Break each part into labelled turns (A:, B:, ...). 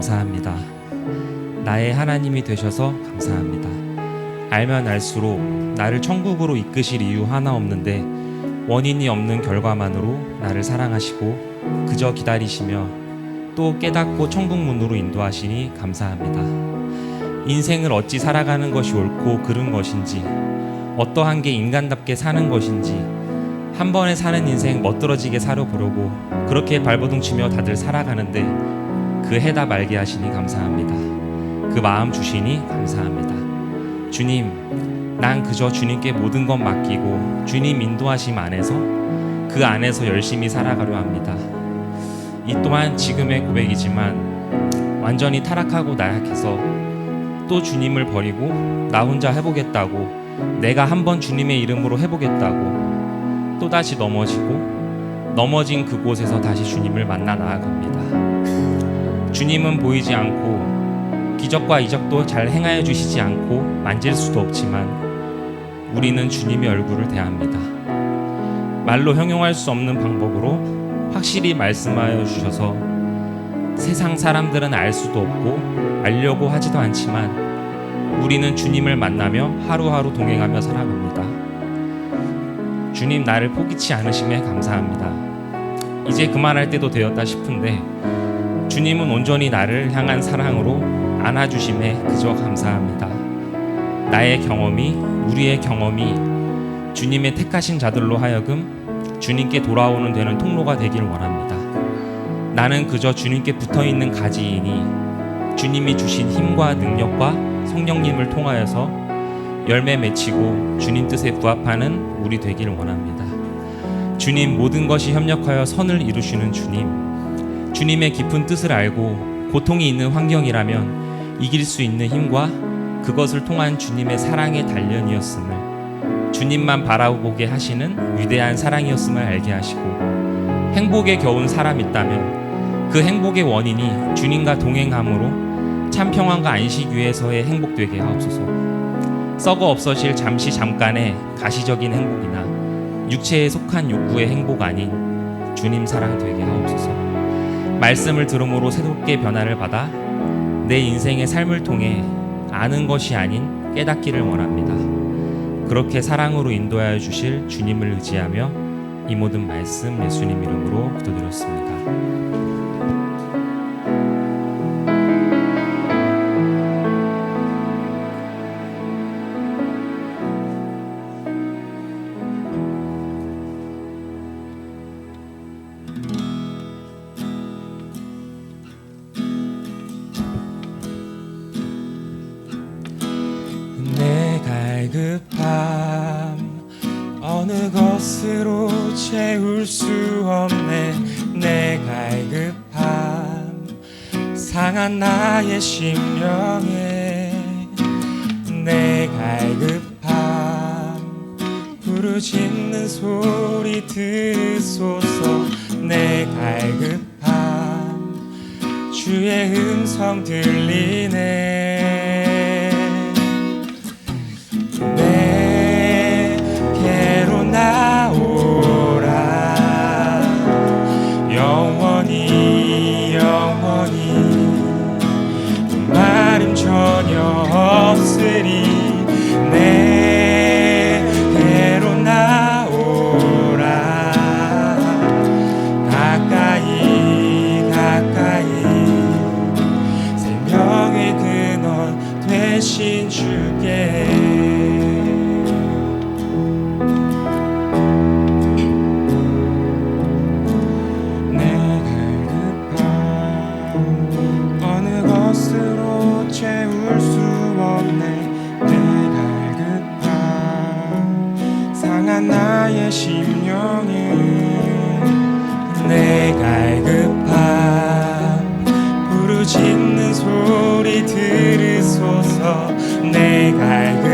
A: 감사합니다. 나의 하나님이 되셔서 감사합니다. 알면 알수록 나를 천국으로 이끄실 이유 하나 없는데 원인이 없는 결과만으로 나를 사랑하시고 그저 기다리시며 또 깨닫고 천국 문으로 인도하시니 감사합니다. 인생을 어찌 살아가는 것이 옳고 그른 것인지, 어떠한 게 인간답게 사는 것인지, 한 번에 사는 인생 멋들어지게 살아보려고 그렇게 발버둥치며 다들 살아가는데 그 해답 알게 하시니 감사합니다. 그 마음 주시니 감사합니다. 주님, 난 그저 주님께 모든 것 맡기고 주님 인도하심 안에서 그 안에서 열심히 살아가려 합니다. 이 또한 지금의 고백이지만 완전히 타락하고 나약해서 또 주님을 버리고 나 혼자 해보겠다고, 내가 한번 주님의 이름으로 해보겠다고 또다시 넘어지고 넘어진 그곳에서 다시 주님을 만나 나아갑니다. 주님은 보이지 않고 기적과 이적도 잘 행하여 주시지 않고 만질 수도 없지만 우리는 주님의 얼굴을 대합니다. 말로 형용할 수 없는 방법으로 확실히 말씀하여 주셔서 세상 사람들은 알 수도 없고 알려고 하지도 않지만 우리는 주님을 만나며 하루하루 동행하며 살아갑니다. 주님, 나를 포기치 않으심에 감사합니다. 이제 그만할 때도 되었다 싶은데 주님은 온전히 나를 향한 사랑으로 안아주심에 그저 감사합니다. 나의 경험이, 우리의 경험이 주님의 택하신 자들로 하여금 주님께 돌아오는 되는 통로가 되길 원합니다. 나는 그저 주님께 붙어있는 가지이니 주님이 주신 힘과 능력과 성령님을 통하여서 열매 맺히고 주님 뜻에 부합하는 우리 되길 원합니다. 주님, 모든 것이 협력하여 선을 이루시는 주님, 주님의 깊은 뜻을 알고 고통이 있는 환경이라면 이길 수 있는 힘과 그것을 통한 주님의 사랑의 단련이었음을, 주님만 바라보게 하시는 위대한 사랑이었음을 알게 하시고, 행복에 겨운 사람 있다면 그 행복의 원인이 주님과 동행함으로 참 평안과 안식 위에서의 행복되게 하옵소서. 썩어 없어질 잠깐의 가시적인 행복이나 육체에 속한 욕구의 행복 아닌 주님 사랑 되게 하옵소서. 말씀을 들음으로 새롭게 변화를 받아 내 인생의 삶을 통해 아는 것이 아닌 깨닫기를 원합니다. 그렇게 사랑으로 인도하여 주실 주님을 의지하며 이 모든 말씀 예수님 이름으로 기도드렸습니다. 갈급함 어느 것으로 채울 수 없네. 내 갈급함 상한 나의 심령에 내 갈급함 부르짖는 소리 들으소서. 내 갈급함 주의 음성 들리네. 내게로 나오라. 영원히 마름 전혀 없으리. 내게로 나오라. 가까이 생명의 근원 되신 주께 채울 수 없네. 내 갈급함 상한 나의 심령에 내 갈급함 부르짖는 소리 들으소서. 내 갈급함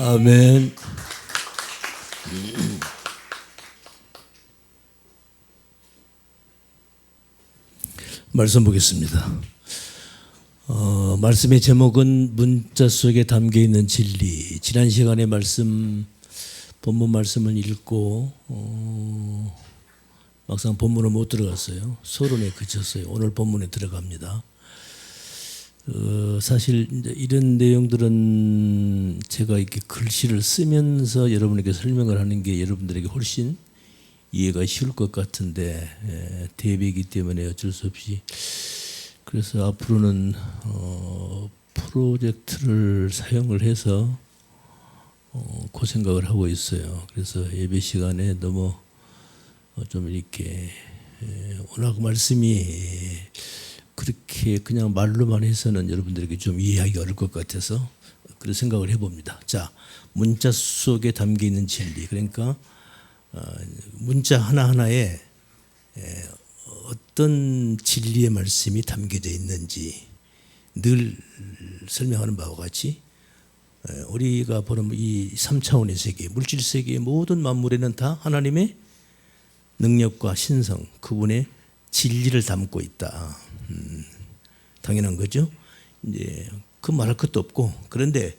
B: 아멘. 말씀 보겠습니다. 말씀의 제목은 문자 속에 담겨 있는 진리. 지난 시간에 본문 말씀을 읽고 막상 본문을 못 들어갔어요. 서론에 그쳤어요. 오늘 본문에 들어갑니다. 사실 이제 이런 내용들은 제가 이렇게 글씨를 쓰면서 여러분에게 설명을 하는 게 여러분들에게 훨씬 이해가 쉬울 것 같은데 대비이기 때문에 어쩔 수 없이, 그래서 앞으로는 프로젝트를 사용을 해서 그 생각을 하고 있어요. 그래서 예배 시간에 너무 좀 이렇게 워낙 말씀이 그렇게 그냥 말로만 해서는 여러분들에게 좀 이해하기 어려울 것 같아서 그런 생각을 해봅니다. 자, 문자 속에 담겨 있는 진리. 그러니까 문자 하나하나에 어떤 진리의 말씀이 담겨져 있는지 늘 설명하는 바와 같이 우리가 보는 이 3차원의 세계, 물질 세계의 모든 만물에는 다 하나님의 능력과 신성, 그분의 진리를 담고 있다. 당연한 거죠. 이제 그 말할 것도 없고, 그런데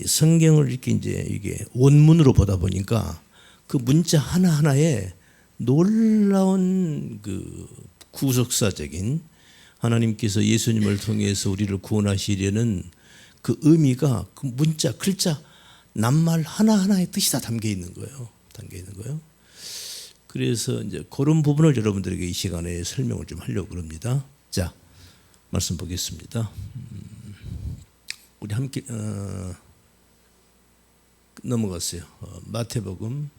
B: 성경을 이렇게 이제 이게 원문으로 보다 보니까 그 문자 하나하나에 놀라운 그 구속사적인 하나님께서 예수님을 통해서 우리를 구원하시려는 그 의미가 그 문자, 글자, 낱말 하나하나의 뜻이 다 담겨 있는 거예요. 담겨 있는 거예요. 그래서 이제 그런 부분을 여러분들에게 이 시간에 설명을 좀 하려고 그럽니다. 자, 말씀 보겠습니다. 우리 함께 넘어갔어요. 마태복음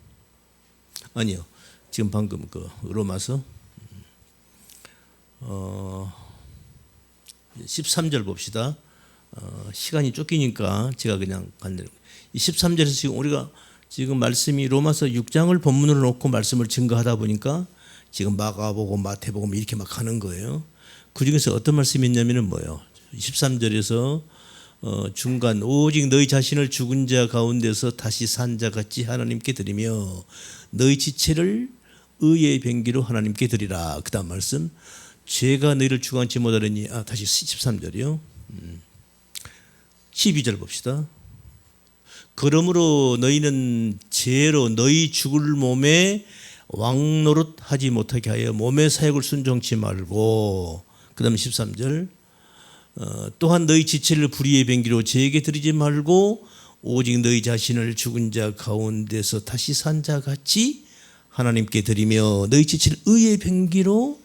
B: 아니요. 지금 방금 그 로마서 13절 봅시다. 시간이 쫓기니까 제가 그냥 간대로 이 13절에서 지금 우리가 지금 말씀이 로마서 6장을 본문으로 놓고 말씀을 증거하다 보니까 지금 마가복음, 마태복음 이렇게 막 하는 거예요. 그 중에서 어떤 말씀이 있냐면은 뭐예요? 13절에서 중간 오직 너희 자신을 죽은 자 가운데서 다시 산 자 같이 하나님께 드리며 너희 지체를 의의 병기로 하나님께 드리라. 그 다음 말씀 죄가 너희를 주관치 못하려니 다시 13절이요. 12절 봅시다. 그러므로 너희는 죄로 너희 죽을 몸에 왕노릇 하지 못하게 하여 몸의 사역을 순종치 말고, 그 다음 13절 또한 너희 지체를 불의의 병기로 죄에게 드리지 말고 오직 너희 자신을 죽은 자 가운데서 다시 산 자 같이 하나님께 드리며 너희 지체를 의의 병기로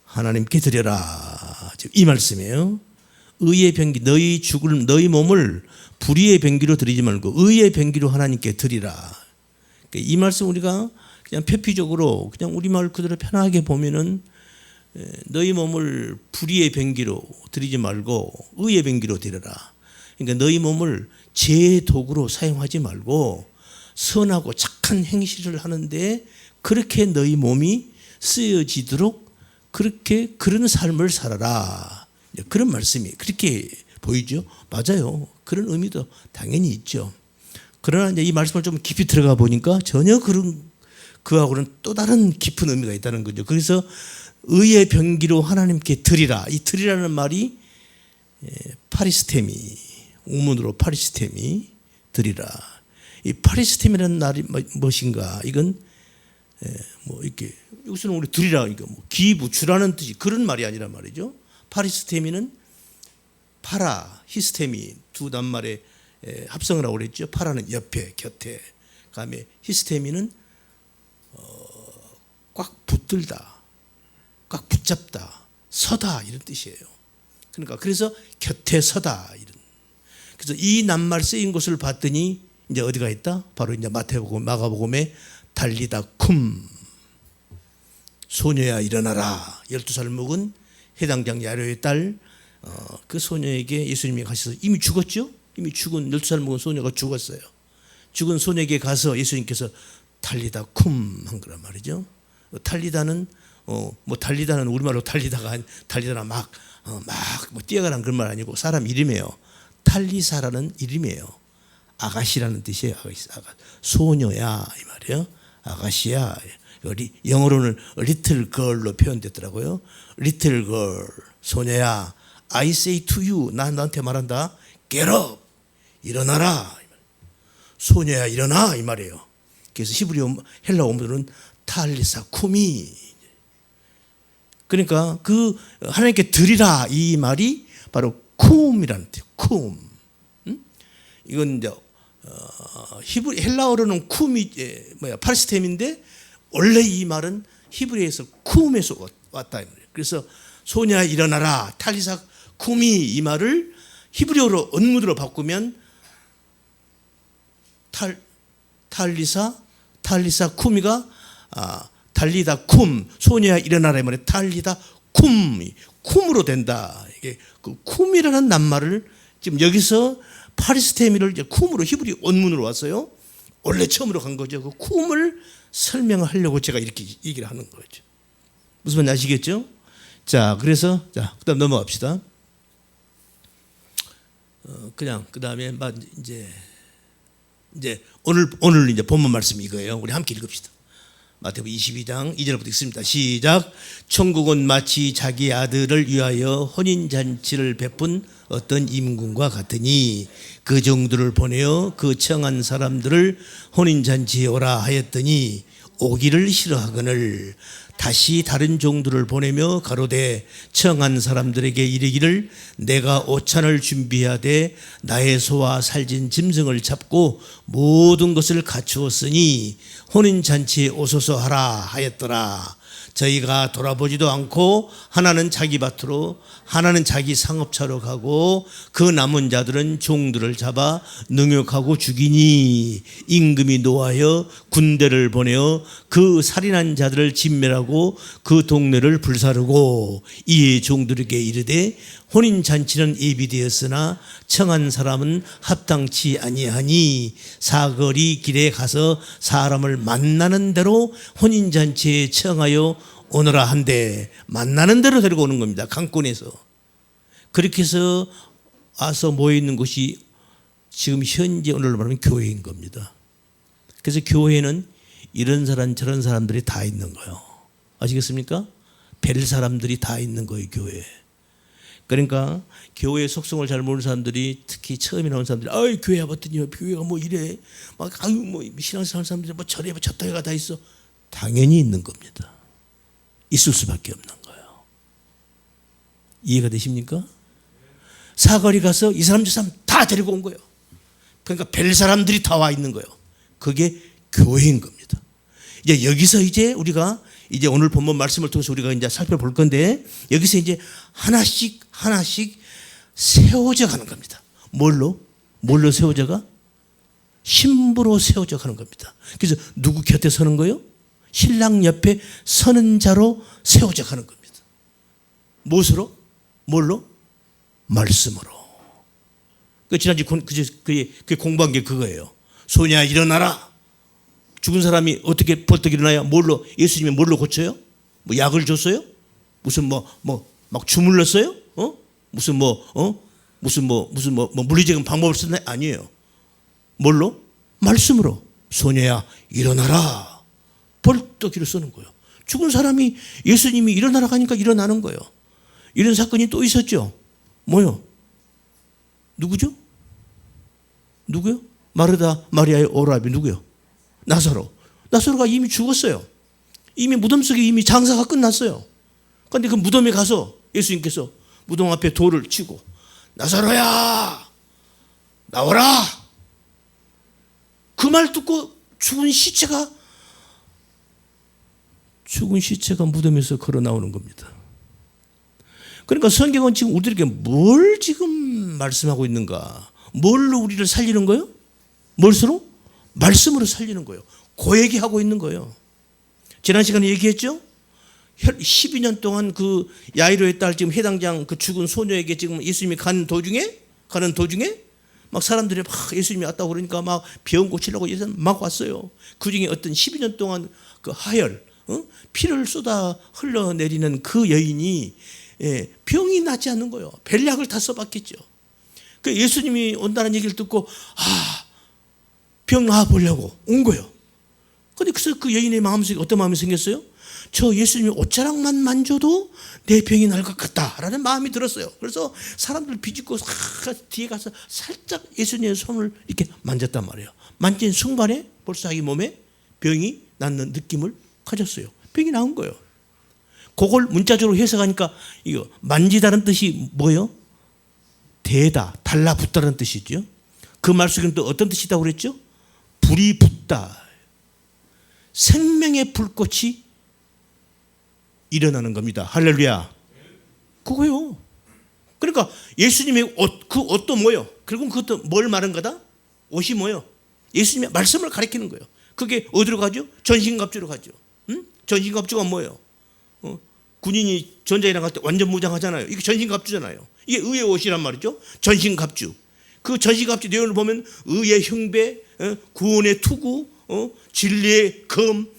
B: 하나님께 드려라. 이 말씀이에요. 의의 병기, 너희 몸을 불의의 병기로 드리지 말고 의의 병기로 하나님께 드리라. 이 말씀 우리가 그냥 표피적으로 그냥 우리말 그대로 편하게 보면은 너희 몸을 불의의 병기로 드리지 말고 의의 병기로 드려라. 그러니까 너희 몸을 죄의 도구로 사용하지 말고 선하고 착한 행실을 하는데 그렇게 너희 몸이 쓰여지도록 그렇게 그런 삶을 살아라. 그런 말씀이 그렇게 보이죠? 맞아요. 그런 의미도 당연히 있죠. 그러나 이제 이 말씀을 좀 깊이 들어가 보니까 전혀 그하고는 또 다른 깊은 의미가 있다는 거죠. 그래서 의의 병기로 하나님께 드리라. 이 드리라는 말이 파리스테미, 우문으로 파리스테미, 드리라. 이 파리스테미라는 말이 무엇인가? 이건 뭐 이렇게 여기서는 우리 드리라, 그러니까 뭐 기부, 주라는 뜻이 그런 말이 아니란 말이죠. 파리스테미는 파라, 히스테미 두 낱말의 합성을 하고 그랬죠. 파라는 옆에, 곁에. 그다음에 히스테미는 꽉 붙들다, 꽉 붙잡다, 서다 이런 뜻이에요. 그러니까 그래서 곁에 서다 이런. 그래서 이 낱말 쓰인 곳을 봤더니 이제 어디가 있다? 바로 이제 마태복음, 마가복음에 달리다 쿰, 소녀야 일어나라. 12살 먹은 해당장 야로의 딸, 그 소녀에게 예수님이 가셔서 이미 죽었죠? 이미 죽은 12살 먹은 소녀가 죽었어요. 죽은 소녀에게 가서 예수님께서 달리다 쿰 한 거란 말이죠. 달리다는 뭐 달리다는 우리말로 달리다나 막 뭐 뛰어가라는 그런 말 아니고 사람 이름이에요. 탈리사라는 이름이에요. 아가씨라는 뜻이에요. 소녀야 이 말이에요. 아가씨야. 영어로는 little girl로 표현됐더라고요. little girl, 소녀야. I say to you, 나 너한테 말한다. Get up, 일어나라. 소녀야 일어나 이 말이에요. 그래서 히브리어 헬라 원문은 탈리사 쿠미. 그러니까 그 하나님께 드리라 이 말이 바로 쿰이라는 뜻이에요. 쿰. 이건 이제 히브리 헬라어로는 쿰이 파르시템인데 원래 이 말은 히브리에서 쿰에서 왔다. 그래서 소녀야 일어나라 탈리사 쿰이 이 말을 히브리어로 원문으로 바꾸면 탈리사 쿰이가 달리다 쿰 소녀야 일어나라 이 말에 달리다 쿰으로 된다. 이게 그 쿰이라는 낱말을 지금 여기서 파리스테미를 이제 쿰으로 히브리 원문으로 왔어요. 원래 처음으로 간 거죠. 그 쿰을 설명하려고 제가 이렇게 얘기를 하는 거죠. 무슨 말인지 아시겠죠? 자, 그래서 그다음 넘어갑시다. 그냥 그다음에 이제 오늘 이제 본문 말씀이 이거예요. 우리 함께 읽읍시다. 마태복음 22장 2절부터 읽습니다. 시작. 천국은 마치 자기 아들을 위하여 혼인잔치를 베푼 어떤 임금과 같으니 그 종들을 보내어 그 청한 사람들을 혼인잔치에 오라 하였더니 오기를 싫어하거늘 다시 다른 종들을 보내며 가로되 청한 사람들에게 이르기를 내가 오찬을 준비하되 나의 소와 살진 짐승을 잡고 모든 것을 갖추었으니 혼인잔치에 오소서 하라 하였더라. 저희가 돌아보지도 않고 하나는 자기 밭으로 하나는 자기 상업차로 가고 그 남은 자들은 종들을 잡아 능욕하고 죽이니 임금이 노하여 군대를 보내어 그 살인한 자들을 진멸하고 그 동네를 불사르고 이에 종들에게 이르되 혼인잔치는 예비되었으나 청한 사람은 합당치 아니하니 사거리 길에 가서 사람을 만나는 대로 혼인잔치에 청하여 오너라 한데 만나는 대로 데리고 오는 겁니다. 강권에서. 그렇게 해서 와서 모여있는 곳이 지금 현재 오늘로 말하면 교회인 겁니다. 그래서 교회는 이런 사람 저런 사람들이 다 있는 거예요. 아시겠습니까? 별 사람들이 다 있는 거예요. 교회에. 그러니까 교회의 속성을 잘 모르는 사람들이 특히 처음에 나온 사람들이 아이 교회 와봤더니 교회가 뭐 이래 막 아유 뭐 신앙생활 사람들이 뭐 저래 뭐 저따위가 다 있어. 당연히 있는 겁니다. 있을 수밖에 없는 거예요. 이해가 되십니까? 사거리 가서 이 사람 저 사람 다 데리고 온 거예요. 그러니까 별 사람들이 다 와 있는 거예요. 그게 교회인 겁니다. 이제 여기서 이제 우리가 이제 오늘 본문 말씀을 통해서 우리가 이제 살펴볼 건데 여기서 이제 하나씩 세워져 가는 겁니다. 뭘로 세워져 가? 신부로 세워져 가는 겁니다. 그래서 누구 곁에 서는 거예요? 신랑 옆에 서는 자로 세워져 가는 겁니다. 무엇으로? 뭘로? 말씀으로. 지난주 그 공부한 게 그거예요. 소녀야 일어나라. 죽은 사람이 어떻게 벌떡 일어나야 뭘로 예수님이 뭘로 고쳐요? 뭐 약을 줬어요? 무슨 막 주물렀어요? 무슨 물리적인 방법을 썼나요? 아니에요. 뭘로? 말씀으로. 소녀야 일어나라. 벌떡 일어서는 거예요. 죽은 사람이 예수님이 일어나라 하니까 일어나는 거예요. 이런 사건이 또 있었죠. 뭐요? 누구죠? 누구요? 마르다 마리아의 오라비 누구요? 나사로가 이미 죽었어요. 이미 무덤 속에 이미 장사가 끝났어요. 그런데 그 무덤에 가서 예수님께서 무덤 앞에 돌을 치고 나사로야 나와라. 그 말 듣고 죽은 시체가 무덤에서 걸어 나오는 겁니다. 그러니까 성경은 지금 우리들에게 뭘 지금 말씀하고 있는가? 뭘로 우리를 살리는 거예요? 뭘로? 말씀으로 살리는 거예요. 그 얘기하고 있는 거예요. 지난 시간에 얘기했죠? 12년 동안 그 야이로의 딸 지금 해당장 그 죽은 소녀에게 지금 예수님이 가는 도중에 막 사람들이 막 예수님이 왔다고 그러니까 막 병 고치려고 예수님 막 왔어요. 그 중에 어떤 12년 동안 그 하혈, 피를 쏟아 흘러내리는 그 여인이 병이 낫지 않는 거예요. 벨약을 다 써봤겠죠. 그 예수님이 온다는 얘기를 듣고 병 나아보려고 온 거예요. 근데 그래서 그 여인의 마음속에 어떤 마음이 생겼어요? 저 예수님의 옷자락만 만져도 내 병이 나을 것 같다라는 마음이 들었어요. 그래서 사람들 비집고 뒤에 가서 살짝 예수님의 손을 이렇게 만졌단 말이에요. 만진 순간에 벌써 자기 몸에 병이 낫는 느낌을 가졌어요. 병이 나은 거예요. 그걸 문자적으로 해석하니까 이거 만지다는 뜻이 뭐예요? 대다, 달라붙다는 뜻이죠. 그 말 속에는 또 어떤 뜻이 있다고 그랬죠? 불이 붙다. 생명의 불꽃이 일어나는 겁니다. 할렐루야. 그거요. 그러니까 예수님의 옷, 그 옷도 뭐예요? 결국 그것도 뭘 말한 거다? 옷이 뭐예요? 예수님의 말씀을 가리키는 거예요. 그게 어디로 가죠? 전신갑주로 가죠. 응? 전신갑주가 뭐예요? 군인이 전장에 나갈 때 완전 무장하잖아요. 이게 전신갑주잖아요. 이게 의의 옷이란 말이죠. 전신갑주. 그 전신갑주 내용을 보면 의의 흉배, 구원의 투구, 진리의 검,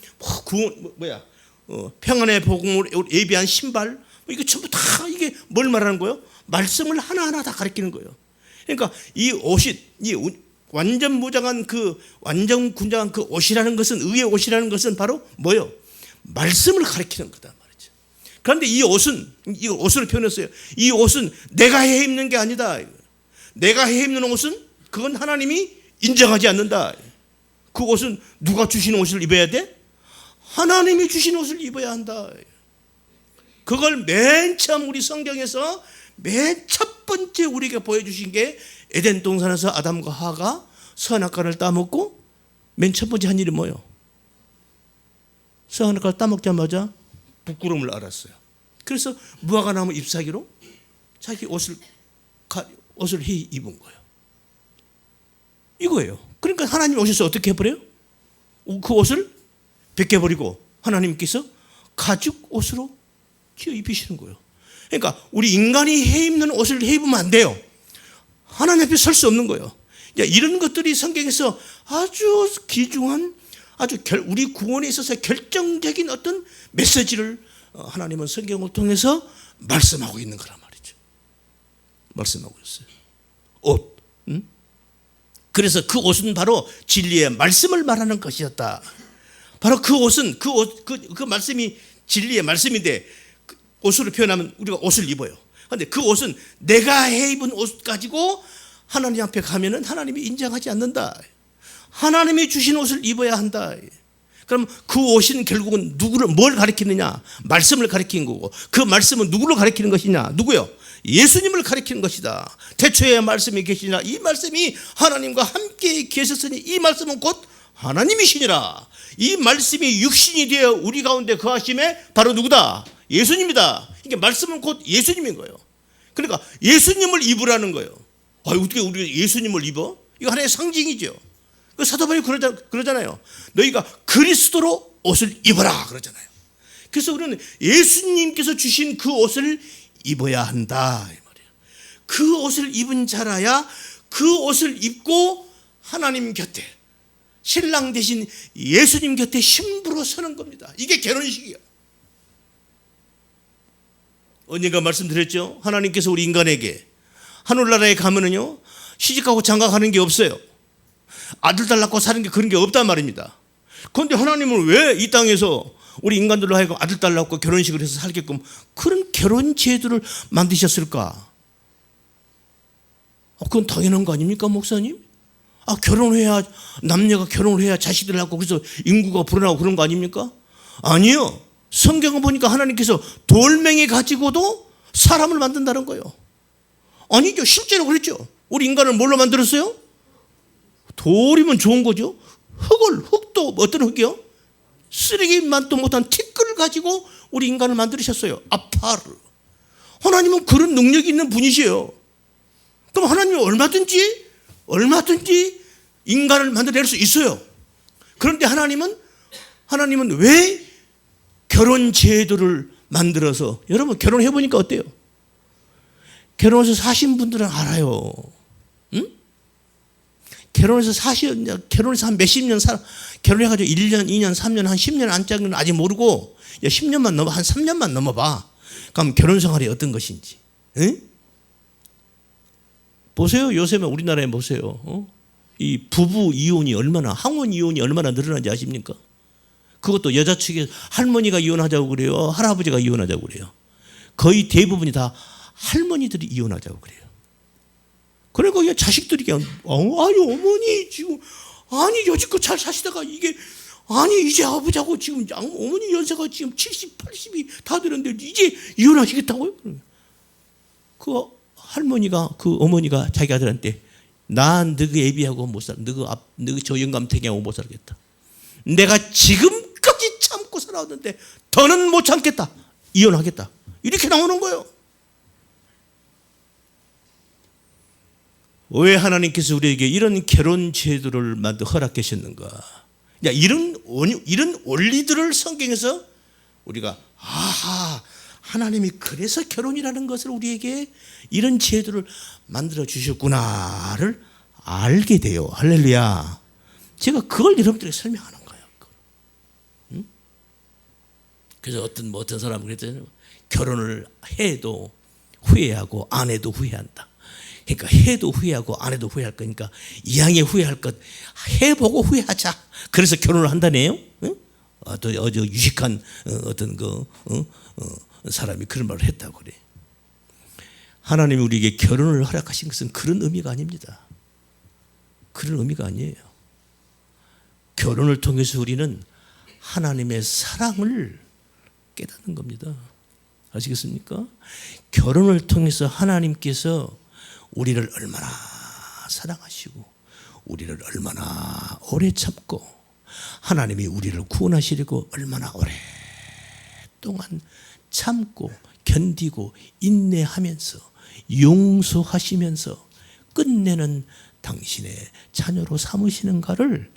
B: 구원 평안의 복음을 예비한 신발, 이거 전부 다 이게 뭘 말하는 거예요? 말씀을 하나하나 다 가리키는 거예요. 그러니까 이 옷이 이 완전 무장한 그 완전 군장한 그 옷이라는 것은 의의 옷이라는 것은 바로 뭐예요? 말씀을 가리키는 거다 말이죠. 그런데 이 옷을 표현했어요. 이 옷은 내가 해 입는 게 아니다. 내가 해 입는 옷은 그건 하나님이 인정하지 않는다. 그 옷은 누가 주신 옷을 입어야 돼? 하나님이 주신 옷을 입어야 한다. 그걸 맨 처음 우리 성경에서 맨 첫 번째 우리에게 보여주신 게 에덴 동산에서 아담과 하와가 선악과를 따먹고 맨 첫 번째 한 일이 뭐예요? 선악과를 따먹자마자 부끄러움을 알았어요. 그래서 무화과 나무 잎사귀로 자기 옷을 입은 거예요. 이거예요. 그러니까 하나님이 오셔서 어떻게 해버려요? 그 옷을 벗겨버리고 하나님께서 가죽 옷으로 쥐어 입히시는 거예요. 그러니까 우리 인간이 해 입는 옷을 해 입으면 안 돼요. 하나님 앞에 설 수 없는 거예요. 이런 것들이 성경에서 아주 귀중한 우리 구원에 있어서 결정적인 어떤 메시지를 하나님은 성경을 통해서 말씀하고 있는 거란 말이죠. 말씀하고 있어요. 옷. 그래서 그 옷은 바로 진리의 말씀을 말하는 것이었다. 바로 그 옷은 그 말씀이 진리의 말씀인데 그 옷으로 표현하면 우리가 옷을 입어요. 그런데 그 옷은 내가 해 입은 옷 가지고 하나님 앞에 가면은 하나님이 인정하지 않는다. 하나님이 주신 옷을 입어야 한다. 그럼 그 옷은 결국은 뭘 가리키느냐? 말씀을 가리키는 거고, 그 말씀은 누구를 가리키는 것이냐? 누구요? 예수님을 가리키는 것이다. 태초에 말씀이 계시니라. 이 말씀이 하나님과 함께 계셨으니 이 말씀은 곧 하나님이시니라. 이 말씀이 육신이 되어 우리 가운데 거하심에 바로 누구다? 예수님이다. 이게 말씀은 곧 예수님인 거예요. 그러니까 예수님을 입으라는 거예요. 어떻게 우리가 예수님을 입어? 이거 하나의 상징이죠. 사도 바울이 그러잖아요. 너희가 그리스도로 옷을 입어라 그러잖아요. 그래서 우리는 예수님께서 주신 그 옷을 입어야 한다 이 말이에요. 그 옷을 입은 자라야 그 옷을 입고 하나님 곁에 신랑 대신 예수님 곁에 신부로 서는 겁니다. 이게 결혼식이에요. 언젠가 말씀드렸죠. 하나님께서 우리 인간에게 하늘나라에 가면은요 시집가고 장가가는 게 없어요. 아들 딸 낳고 사는 게 그런 게 없단 말입니다. 그런데 하나님은 왜 이 땅에서 우리 인간들로 하여금 아들 딸 낳고 결혼식을 해서 살게끔 그런 결혼 제도를 만드셨을까? 그건 당연한 거 아닙니까, 목사님? 결혼해야 남녀가 결혼을 해야 자식들 낳고 그래서 인구가 불어나고 그런 거 아닙니까? 아니요. 성경을 보니까 하나님께서 돌멩이 가지고도 사람을 만든다는 거예요. 아니죠. 실제로 그랬죠. 우리 인간을 뭘로 만들었어요? 돌이면 좋은 거죠. 흙도 어떤 흙이요? 쓰레기만도 못한 티끌을 가지고 우리 인간을 만드셨어요. 아파르. 하나님은 그런 능력이 있는 분이세요. 그럼 하나님은 얼마든지 인간을 만들어낼 수 있어요. 그런데 하나님은 왜 결혼 제도를 만들어서, 여러분 결혼해 보니까 어때요? 결혼해서 사신 분들은 알아요. 응? 결혼해서 한 몇십 년 결혼해가지고 1년, 2년, 3년, 한 10년 안 짜는 건 아직 모르고, 10년만 넘어, 한 3년만 넘어봐. 그럼 결혼 생활이 어떤 것인지. 응? 보세요. 요새만 우리나라에 보세요. 이 부부 이혼이 얼마나, 항원 이혼이 얼마나 늘어난지 아십니까? 그것도 여자 측에 할머니가 이혼하자고 그래요, 할아버지가 이혼하자고 그래요. 거의 대부분이 다 할머니들이 이혼하자고 그래요. 그러니까 그냥 자식들이 그냥 아니 어머니 지금 아니 여지껏 잘 사시다가 이게 아니 이제 아버지하고 지금 어머니 연세가 지금 70, 80이 다 되는데 이제 이혼하시겠다고요? 그 할머니가 그 어머니가 자기 아들한테 난 너그 애비하고 못 살아, 너그 저 영감탱이하고 못 살겠다. 내가 지금까지 참고 살아왔는데 더는 못 참겠다. 이혼하겠다. 이렇게 나오는 거예요. 왜 하나님께서 우리에게 이런 결혼 제도를 허락하셨는가? 이런 원리들을 성경에서 우리가 하나님이 그래서 결혼이라는 것을 우리에게 이런 제도를 만들어 주셨구나를 알게 돼요. 할렐루야. 제가 그걸 여러분들에게 설명하는 거예요. 응? 그래서 어떤 사람은 그랬잖아요. 결혼을 해도 후회하고 안 해도 후회한다. 그러니까 해도 후회하고 안 해도 후회할 거니까 이왕에 후회할 것 해보고 후회하자. 그래서 결혼을 한다네요. 응? 또 유식한 어떤 사람이 그런 말을 했다고 그래. 하나님이 우리에게 결혼을 허락하신 것은 그런 의미가 아닙니다. 그런 의미가 아니에요. 결혼을 통해서 우리는 하나님의 사랑을 깨닫는 겁니다. 아시겠습니까? 결혼을 통해서 하나님께서 우리를 얼마나 사랑하시고 우리를 얼마나 오래 참고 하나님이 우리를 구원하시려고 얼마나 오랫동안 참고 견디고 인내하면서 용서하시면서 끝내는 당신의 자녀로 삼으시는가를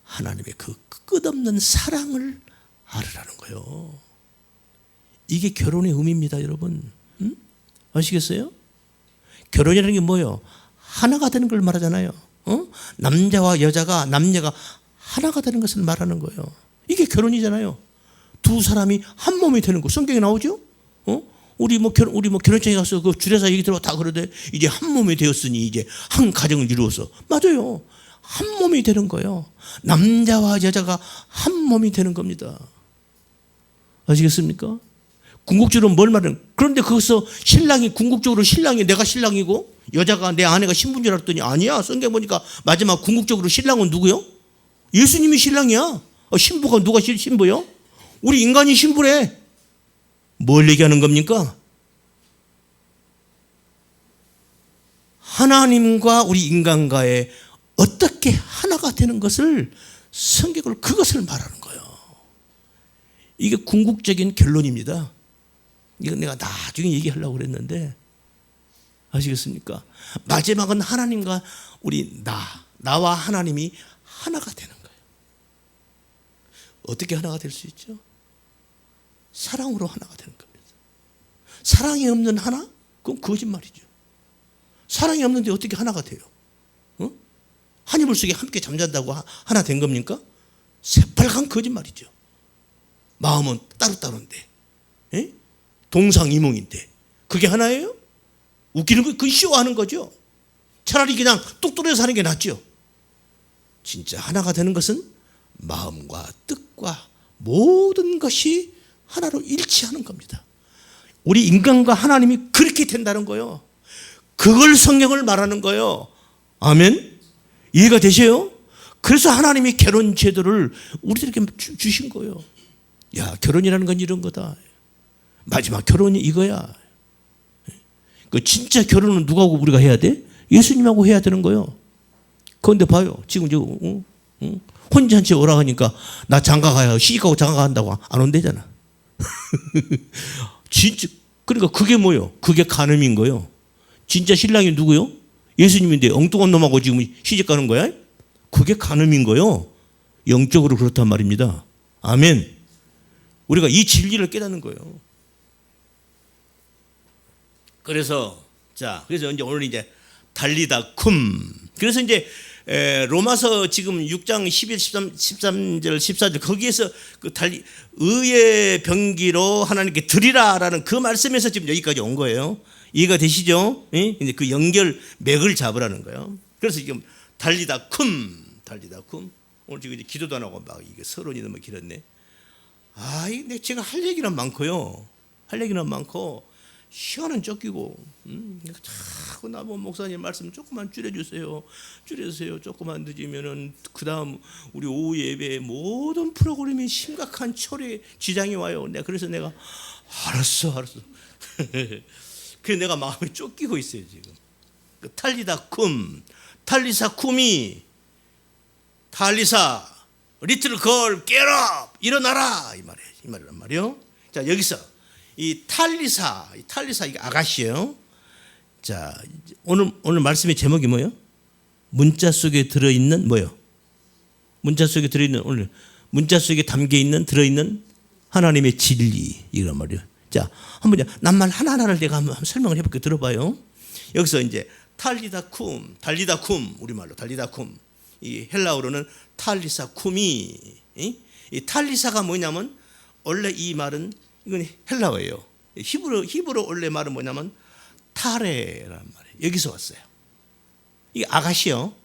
B: 하나님의 그 끝없는 사랑을 알으라는 거예요. 이게 결혼의 의미입니다, 여러분. 응? 아시겠어요? 결혼이라는 게 뭐예요? 하나가 되는 걸 말하잖아요. 남자와 여자가, 남녀가 하나가 되는 것을 말하는 거예요. 이게 결혼이잖아요. 두 사람이 한 몸이 되는 거 성경에 나오죠? 우리 결혼장에 가서 그 주례사 얘기 들어 다 그러대. 이제 한 몸이 되었으니 이제 한 가정을 이루어서. 맞아요. 한 몸이 되는 거예요. 남자와 여자가 한 몸이 되는 겁니다. 아시겠습니까? 궁극적으로 뭘 말하는? 그런데 거기서 궁극적으로 신랑이 내가 신랑이고 여자가 내 아내가 신부인 줄 알았더니 아니야. 성경 보니까 마지막 궁극적으로 신랑은 누구요? 예수님이 신랑이야. 신부가 누가 신부요? 우리 인간이 신부래. 뭘 얘기하는 겁니까? 하나님과 우리 인간과의 어떻게 하나가 되는 것을 성경을 그것을 말하는 거예요. 이게 궁극적인 결론입니다. 이건 내가 나중에 얘기하려고 그랬는데 아시겠습니까? 마지막은 하나님과 나와 하나님이 하나가 되는 거예요. 어떻게 하나가 될 수 있죠? 사랑으로 하나가 되는 겁니다. 사랑이 없는 하나? 그건 거짓말이죠. 사랑이 없는데 어떻게 하나가 돼요? 한 이불 속에 함께 잠잔다고 하나 된 겁니까? 새빨간 거짓말이죠. 마음은 따로따로인데 동상이몽인데 그게 하나예요? 웃기는 거, 그건 쇼하는 거죠. 차라리 그냥 뚝 떨어져 사는 게 낫죠. 진짜 하나가 되는 것은 마음과 뜻과 모든 것이 하나로 일치하는 겁니다. 우리 인간과 하나님이 그렇게 된다는 거예요. 그걸 성경을 말하는 거예요. 아멘? 이해가 되세요? 그래서 하나님이 결혼 제도를 우리들에게 주신 거예요. 야, 결혼이라는 건 이런 거다. 마지막 결혼이 이거야. 그 진짜 결혼은 누구하고 우리가 해야 돼? 예수님하고 해야 되는 거예요. 그런데 봐요. 지금 혼자 한 채 오라 하니까 나 장가가야 시집가고 장가간다고 안 온대잖아. 진짜 그러니까 그게 뭐요? 그게 간음인 거요. 진짜 신랑이 누구요? 예수님인데 엉뚱한 놈하고 지금 시집 가는 거야? 그게 간음인 거요. 영적으로 그렇단 말입니다. 아멘. 우리가 이 진리를 깨닫는 거예요. 그래서 이제 오늘 이제 달리다 쿰. 그래서 이제 로마서 지금 6장 11, 13절, 14절 거기에서 그 의의 병기로 하나님께 드리라라는 그 말씀에서 지금 여기까지 온 거예요. 이해가 되시죠? 이제 그 연결 맥을 잡으라는 거예요. 그래서 지금 달리다 쿰. 오늘 지금 이제 기도도 안 하고 막 이게 서론이 너무 길었네. 근데 제가 할 얘기는 많고요. 할 얘기는 많고 시간은 쫓기고 자꾸 나보고 목사님 말씀 조금만 줄여주세요. 조금만 늦으면은 그 다음 우리 오후 예배에 모든 프로그램이 심각한 처리에 지장이 와요. 그래서 내가 알았어. 그래서 내가 마음이 쫓기고 있어요 지금. 탈리다 쿰, 탈리사 쿰이, 탈리사 리틀 걸 겟업 일어나라 이 말이란 말이요. 자 여기서 이 탈리사 이게 아가씨예요. 자 오늘 말씀의 제목이 뭐예요? 문자 속에 들어있는 뭐요? 문자 속에 담겨 있는 들어있는 하나님의 진리 이란 말이에요. 자 한번 낱말 하나하나를 내가 한번 설명을 해볼게요. 들어봐요. 여기서 이제 달리다 쿰 우리말로 달리다 쿰, 이 헬라어로는 탈리사 쿰이, 이 탈리사가 뭐냐면 원래 이 말은 이건 헬라어예요. 히브리 원래 말은 뭐냐면 타레라는 말이에요. 여기서 왔어요. 이게 아가씨요.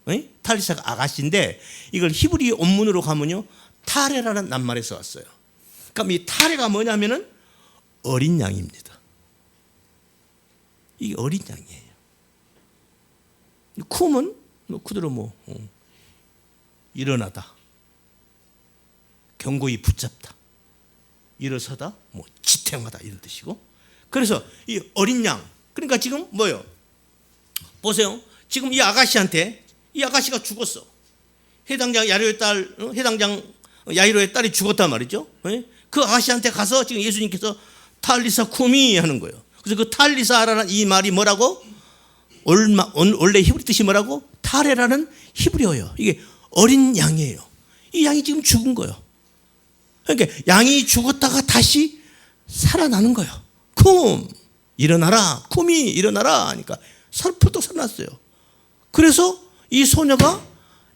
B: 탈리사가 아가씨인데 이걸 히브리 원문으로 가면요 타레라는 낱말에서 왔어요. 그럼 이 타레가 뭐냐면은 어린 양입니다. 이게 어린 양이에요. 쿰은 그대로 일어나다, 견고히 붙잡다, 일어서다, 지탱하다 이런 뜻이고. 그래서 이 어린 양, 그러니까 지금 뭐요? 보세요. 지금 이 아가씨한테 이 아가씨가 죽었어. 해당장 야이로의 딸이 죽었단 말이죠. 그 아가씨한테 가서 지금 예수님께서 탈리사 쿰이 하는 거예요. 그래서 그 탈리사라는 이 말이 뭐라고? 원래 히브리 뜻이 뭐라고? 타레라는 히브리어예요. 이게 어린 양이에요. 이 양이 지금 죽은 거예요. 그러니까 양이 죽었다가 다시 살아나는 거예요. 쿰 일어나라, 쿰이 일어나라 하니까 펄떡 살아났어요. 그래서 이 소녀가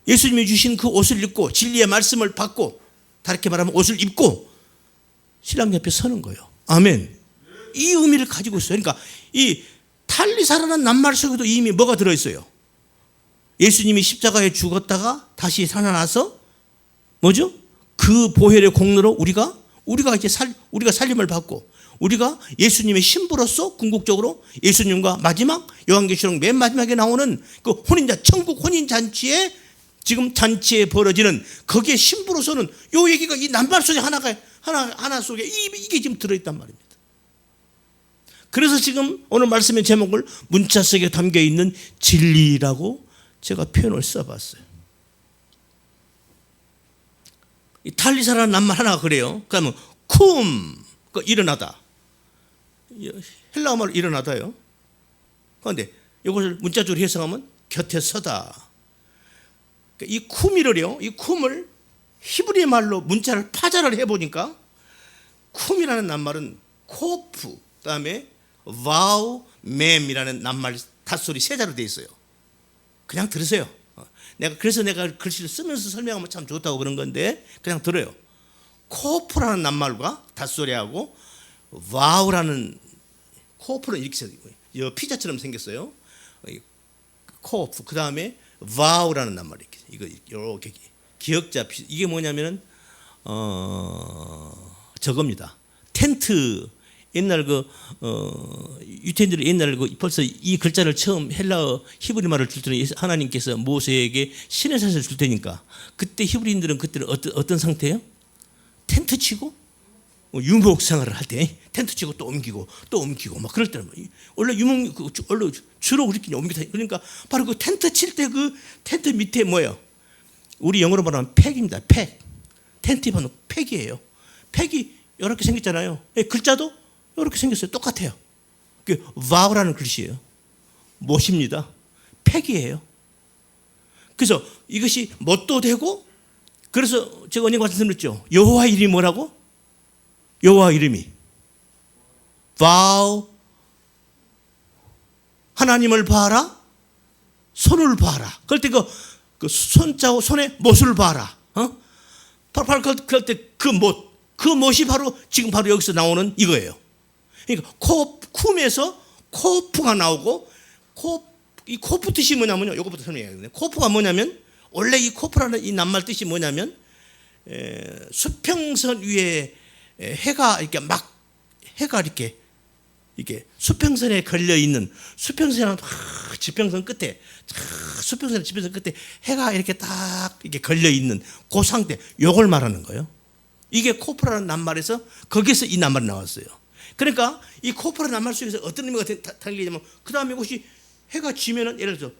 B: 예수님이 주신 그 옷을 입고 진리의 말씀을 받고, 다르게 말하면 옷을 입고 신랑 옆에 서는 거예요. 아멘. 이 의미를 가지고 있어요. 그러니까 이 탈리사라는 낱말 속에도 이미 뭐가 들어있어요? 예수님이 십자가에 죽었다가 다시 살아나서 뭐죠? 그 보혈의 공로로 우리가 이제 우리가 살림을 받고, 우리가 예수님의 신부로서 궁극적으로 예수님과 마지막 요한계시록 맨 마지막에 나오는 그 천국 혼인 잔치에 지금 잔치에 벌어지는 거기에 신부로서는 요 얘기가 이 낱말 속에 하나 속에 이게 지금 들어있단 말입니다. 그래서 지금 오늘 말씀의 제목을 문자 속에 담겨 있는 진리라고 제가 표현을 써봤어요. 이 탈리사라는 낱말 하나가 그래요. 그러면 쿰, 일어나다. 헬라어 말로 일어나다요. 그런데 이것을 문자적으로 해석하면 곁에 서다. 이 쿰이를요, 이 쿰을 히브리 말로 문자를 파자를 해보니까 쿰이라는 낱말은 코프, 그다음에 와우, 맴이라는 낱말 닷소리 세 자로 되어 있어요. 그냥 들으세요. 그래서 내가 글씨를 쓰면서 설명하면 참 좋다고 그런 건데 그냥 들어요. 코프라는 낱말과 닷소리하고 와우라는, 코프는 이렇게 생겼고요. 피자처럼 생겼어요. 코프, 그 다음에 와우라는 낱말이 이렇게 기역자, 이게 뭐냐면은 저겁니다. 텐트. 옛날 유태인들이 옛날 벌써 이 글자를 처음 헬라어 히브리 말을 줄 때는 하나님께서 모세에게 신의 사실을 줄 테니까, 그때 히브리인들은 그때는 어떤 상태예요? 텐트 치고 유목 생활을 할 때 텐트 치고 또 옮기고 막 그럴 때는 원래 원래 주로 우리끼리 옮기다. 그러니까 바로 그 텐트 칠 때 그 텐트 밑에 뭐예요? 우리 영어로 말하면 팩입니다. 팩. 텐트 바로 팩이에요. 팩이 이렇게 생겼잖아요. 글자도 이렇게 생겼어요. 똑같아요. 그 와우라는 글씨예요. 못입니다. 팩이에요. 그래서 이것이 뭣도 되고, 그래서 제가 언젠가 말씀드렸죠. 여호와 이름이 뭐라고? 여호와 이름이 와우, 하나님을 봐라, 손을 봐라. 그럴 때 그 손자고 손에 못을 봐라. 바로 그럴 때 그 못이 바로 지금 바로 여기서 나오는 이거예요. 그러니까 쿰에서 코프가 나오고, 이 코프 뜻이 뭐냐면요. 이거부터 설명해야겠네요. 코프가 뭐냐면 원래 이 코프라는 이 낱말 뜻이 뭐냐면 수평선 위에 해가 이렇게 막 해가 이렇게 수평선에 걸려 있는 수평선 지평선 끝에 수평선 지평선 끝에 해가 이렇게 딱 이렇게 걸려 있는 그 상태 요걸 말하는 거예요. 이게 코프라는 낱말에서 거기서 이 낱말이 나왔어요. 그러니까 이 코프라는 낱말 속에서 어떤 의미가 담기냐면 그 다음에 이것이 해가 지면은 예를 들어서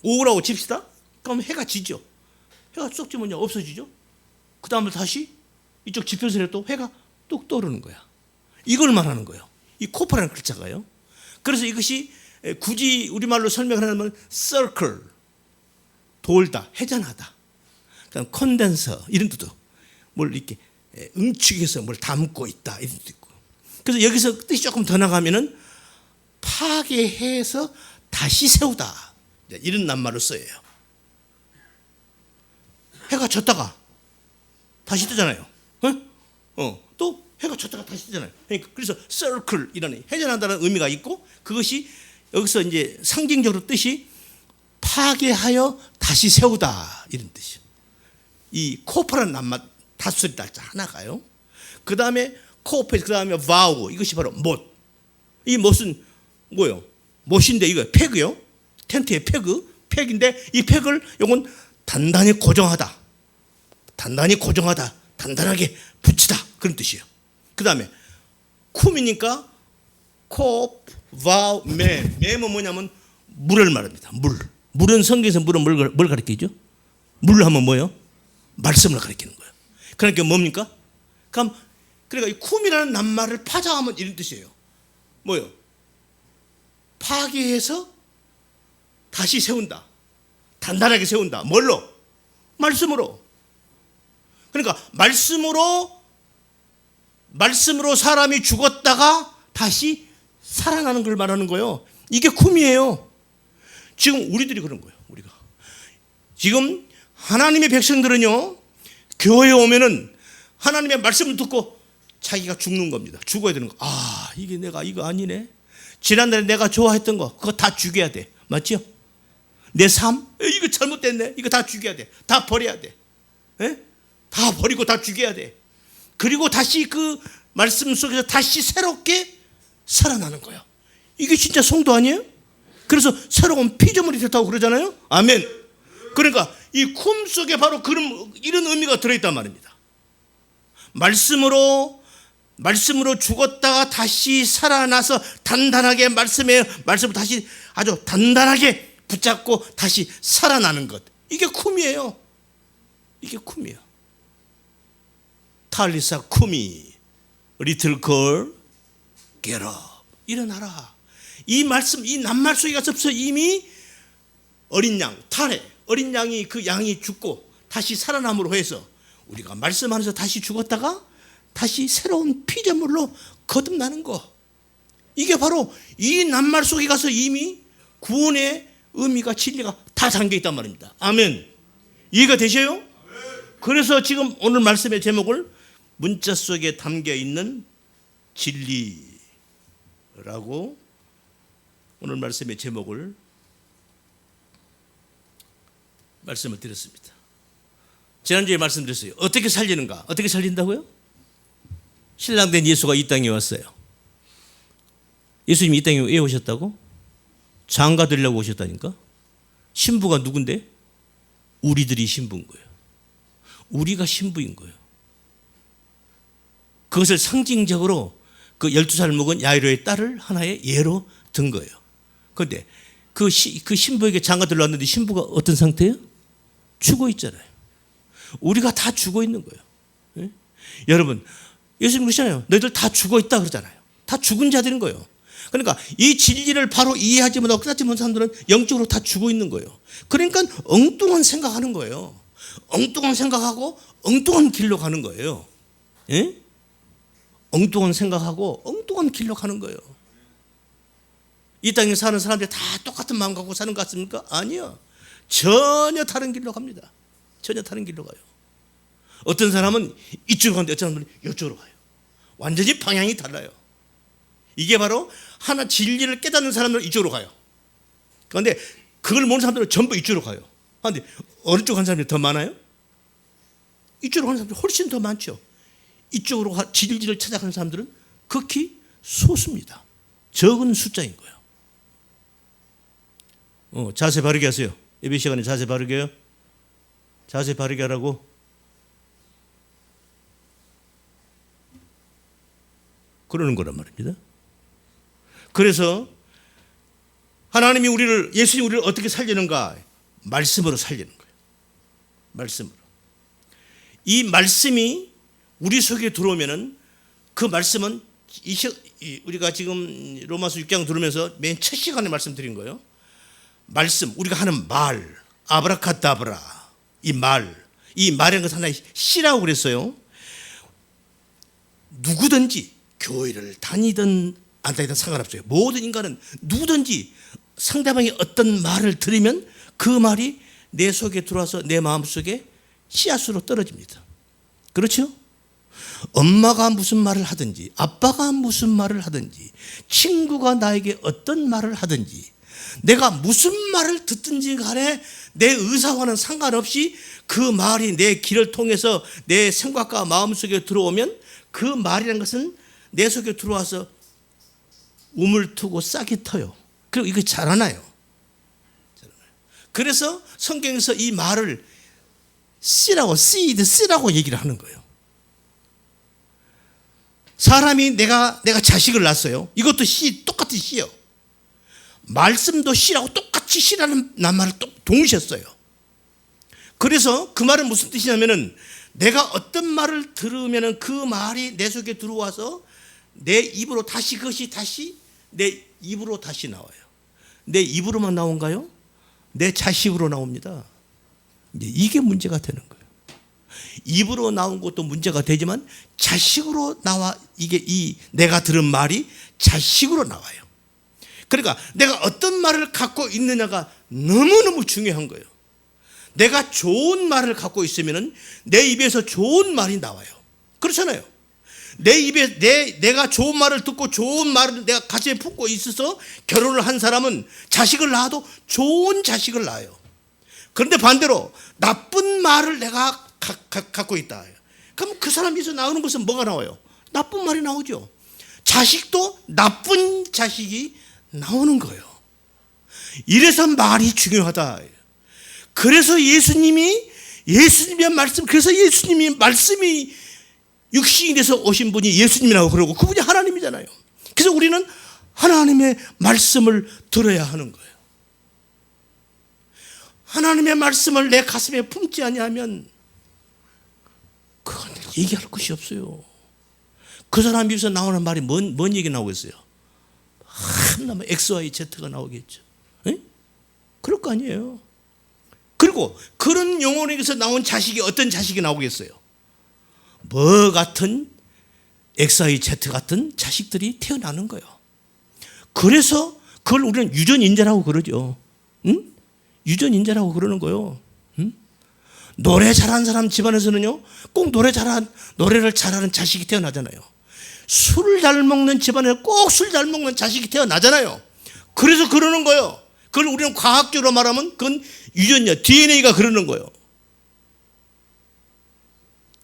B: 오후라고 칩시다. 그럼 해가 지죠. 해가 쏙 지면 없어지죠. 그 다음에 다시 이쪽 지평선에 또 해가 뚝 떠오르는 거야. 이걸 말하는 거예요. 이 코프라는 글자가요. 그래서 이것이 굳이 우리말로 설명을 하면 circle, 돌다, 회전하다. 그다음 컨덴서 이런 뜻도 뭘 이렇게 응축해서 뭘 담고 있다 이런 뜻도 있고. 그래서 여기서 뜻이 조금 더 나가면은 파괴해서 다시 세우다 이런 낱말을 써요. 해가 졌다가 다시 뜨잖아요. 또 해가 졌다가 다시 뜨잖아요. 그래서 circle 이런 회전한다는 의미가 있고 그것이 여기서 이제 상징적으로 뜻이 파괴하여 다시 세우다 이런 뜻이에요. 이 코프라는 낱말 다수리 달자 하나가요. 그 다음에 코프, 그 다음에 바우 이것이 바로 못. 이 못은 뭐요? 못인데 이거 패그요. 텐트의 팩인데 이 팩을 요건 단단히 고정하다. 단단하게 붙이다 그런 뜻이에요. 그 다음에 쿰이니까 코프, 바우, 매면 뭐냐면 물을 말합니다. 물은 성경에서 물은 뭘 가리키죠? 물 하면 뭐예요? 말씀을 가리키는 거예요. 그러니까 뭡니까? 그러니까 이 쿰이라는 낱말을 파자하면 이런 뜻이에요. 뭐요? 파괴해서 다시 세운다. 단단하게 세운다. 뭘로? 말씀으로. 그러니까 말씀으로 사람이 죽었다가 다시 살아나는 걸 말하는 거예요. 이게 쿰이에요. 지금 우리들이 그런 거예요. 우리가 지금 하나님의 백성들은요, 교회에 오면은 하나님의 말씀을 듣고 자기가 죽는 겁니다. 죽어야 되는 거. 이게 내가 이거 아니네. 지난달에 내가 좋아했던 거 그거 다 죽여야 돼. 맞죠? 내 삶 이거 잘못됐네. 이거 다 죽여야 돼. 다 버려야 돼. 다 버리고 다 죽여야 돼. 그리고 다시 그 말씀 속에서 다시 새롭게 살아나는 거예요. 이게 진짜 성도 아니에요? 그래서 새로운 피조물이 됐다고 그러잖아요. 아멘. 그러니까 이 쿰 속에 바로 이런 의미가 들어있단 말입니다. 말씀으로 죽었다가 다시 살아나서 단단하게 말씀을 다시 아주 단단하게 붙잡고 다시 살아나는 것. 이게 쿰이에요. 이게 쿰이에요. 탈리사 쿰이 리틀 걸 get up 일어나라. 이 말씀 이 낱말 속에 가서 이미 어린 양 어린 양이 그 양이 죽고 다시 살아남으로 해서 우리가 말씀 안에서 다시 죽었다가 다시 새로운 피조물로 거듭나는 거. 이게 바로 이 낱말 속에 가서 이미 구원의 의미가 진리가 다 담겨 있단 말입니다. 아멘. 이해가 되셔요? 그래서 지금 오늘 말씀의 제목을 문자 속에 담겨 있는 진리라고 오늘 말씀의 제목을 말씀을 드렸습니다. 지난주에 말씀드렸어요. 어떻게 살리는가? 어떻게 살린다고요? 신랑된 예수가 이 땅에 왔어요. 예수님이 이 땅에 왜 오셨다고? 장가 되려고 오셨다니까? 신부가 누군데? 우리들이 신부인 거예요. 우리가 신부인 거예요. 그것을 상징적으로 그 12살 먹은 야이로의 딸을 하나의 예로 든 거예요. 그런데 그 신부에게 장가 들어왔는데 신부가 어떤 상태예요? 죽어 있잖아요. 우리가 다 죽어 있는 거예요. 네? 여러분, 예수님 그러잖아요. 너희들 다 죽어 있다 그러잖아요. 다 죽은 자들인 거예요. 그러니까 이 진리를 바로 이해하지 못하고 깨닫지 못한 사람들은 영적으로 다 죽어 있는 거예요. 그러니까 엉뚱한 생각하는 거예요. 엉뚱한 생각하고 엉뚱한 길로 가는 거예요. 예? 엉뚱한 생각하고 엉뚱한 길로 가는 거예요. 이 땅에 사는 사람들이 다 똑같은 마음 갖고 사는 것 같습니까? 아니요. 전혀 다른 길로 갑니다. 전혀 다른 길로 가요. 어떤 사람은 이쪽으로 가는데 어떤 사람은 이쪽으로 가요. 완전히 방향이 달라요. 이게 바로 하나 진리를 깨닫는 사람들은 이쪽으로 가요. 그런데 그걸 모르는 사람들은 전부 이쪽으로 가요. 그런데 어느 쪽 간 사람들이 더 많아요? 이쪽으로 가는 사람들이 훨씬 더 많죠. 이쪽으로 지질지를 찾아가는 사람들은 극히 소수입니다. 적은 숫자인 거예요. 자세 바르게 하세요. 예배 시간에 자세 바르게 해요. 자세 바르게 하라고. 그러는 거란 말입니다. 그래서 하나님이 예수님이 우리를 어떻게 살리는가? 말씀으로 살리는 거예요. 말씀으로. 이 말씀이 우리 속에 들어오면은 그 말씀은 우리가 지금 로마서 6장 들으면서 맨 첫 시간에 말씀드린 거예요. 말씀, 우리가 하는 말, 아브라카다브라, 이 말이라는 것은 하나의 씨라고 그랬어요. 누구든지 교회를 다니든 안 다니든 상관없어요. 모든 인간은 누구든지 상대방이 어떤 말을 들으면 그 말이 내 속에 들어와서 내 마음속에 씨앗으로 떨어집니다. 그렇죠? 엄마가 무슨 말을 하든지, 아빠가 무슨 말을 하든지, 친구가 나에게 어떤 말을 하든지, 내가 무슨 말을 듣든지 간에 내 의사와는 상관없이 그 말이 내 귀를 통해서 내 생각과 마음속에 들어오면 그 말이라는 것은 내 속에 들어와서 우물 트고 싹이 터요. 그리고 이거 자라나요. 그래서 성경에서 이 말을 씨라고 얘기를 하는 거예요. 사람이 내가 자식을 낳았어요. 이것도 똑같은 씨요. 말씀도 씨라고 똑같이 씨라는 낱말을 동시에 써요. 그래서 그 말은 무슨 뜻이냐면은 내가 어떤 말을 들으면은 그 말이 내 속에 들어와서 내 입으로 그것이 다시 내 입으로 다시 나와요. 내 입으로만 나온가요? 내 자식으로 나옵니다. 이게 문제가 되는 거예요. 입으로 나온 것도 문제가 되지만 자식으로 나와 내가 들은 말이 자식으로 나와요. 그러니까 내가 어떤 말을 갖고 있느냐가 너무너무 중요한 거예요. 내가 좋은 말을 갖고 있으면 내 입에서 좋은 말이 나와요. 그렇잖아요. 내 입에 내가 좋은 말을 듣고 좋은 말을 내가 가슴에 품고 있어서 결혼을 한 사람은 자식을 낳아도 좋은 자식을 낳아요. 그런데 반대로 나쁜 말을 내가 갖고 있다. 그럼 그 사람에서 나오는 것은 뭐가 나와요? 나쁜 말이 나오죠. 자식도 나쁜 자식이 나오는 거예요. 이래서 말이 중요하다. 그래서 예수님의 말씀, 그래서 예수님이 말씀이 육신이 돼서 오신 분이 예수님이라고 그러고 그분이 하나님이잖아요. 그래서 우리는 하나님의 말씀을 들어야 하는 거예요. 하나님의 말씀을 내 가슴에 품지 아니하면 그건 얘기할 것이 없어요. 그 사람 입에서 나오는 말이 뭔 얘기 나오겠어요? 한나마 XYZ가 나오겠죠. 에? 그럴 거 아니에요. 그리고 그런 영혼에게서 나온 자식이 어떤 자식이 나오겠어요? 뭐 같은 XYZ 같은 자식들이 태어나는 거예요. 그래서 그걸 우리는 유전인자라고 그러죠. 응? 유전인자라고 그러는 거예요. 응? 노래 잘하는 사람 집안에서는요, 꼭 노래를 잘하는 자식이 태어나잖아요. 술을 잘 먹는 집안에 꼭 술 잘 먹는 자식이 태어나잖아요. 그래서 그러는 거예요. 그걸 우리는 과학적으로 말하면 그건 유전자, DNA가 그러는 거예요.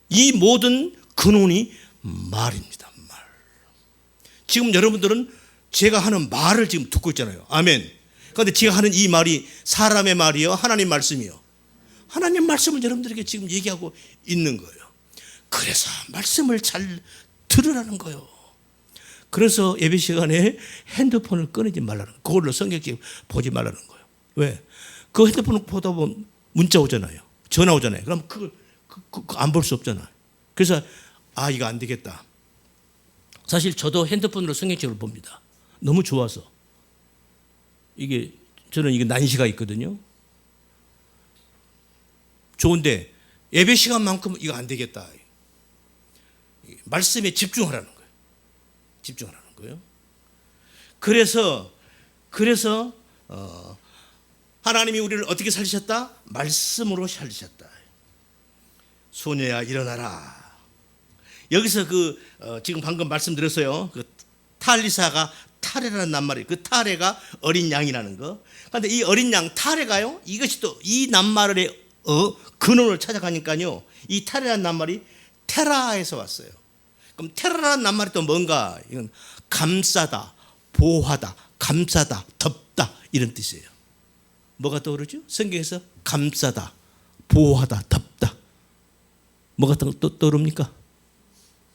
B: 이 모든 근원이 말입니다. 말. 지금 여러분들은 제가 하는 말을 지금 듣고 있잖아요. 아멘. 그런데 제가 하는 이 말이 사람의 말이요, 하나님 말씀이요. 하나님 말씀을 여러분들에게 지금 얘기하고 있는 거예요. 그래서 말씀을 잘 들으라는 거예요. 그래서 예배 시간에 핸드폰을 꺼내지 말라는 거예요. 그걸로 성경책 보지 말라는 거예요. 왜? 그 핸드폰을 보다 보면 문자 오잖아요. 전화 오잖아요. 그럼 그걸 안 볼 수 없잖아요. 그래서 이거 안 되겠다. 사실 저도 핸드폰으로 성경책을 봅니다. 너무 좋아서. 저는 이게 난시가 있거든요. 좋은데 예배 시간만큼 이거 안 되겠다. 말씀에 집중하라는 거예요. 집중하라는 거예요. 그래서 하나님이 우리를 어떻게 살리셨다? 말씀으로 살리셨다. 소녀야 일어나라. 여기서 지금 방금 말씀드렸어요. 그 탈리사가 타레라는 낱말이, 그 타레가 어린 양이라는 거. 그런데 이 어린 양 타레가요, 이것이 또 이 낱말의 근원을 찾아가니까요, 이 타레라는 낱말이 테라에서 왔어요. 그럼 테라라는 낱말이 또 뭔가? 이건 감싸다, 보호하다, 감싸다, 덮다, 이런 뜻이에요. 뭐가 떠오르죠? 성경에서 감싸다, 보호하다, 덮다. 뭐가 또 떠오릅니까?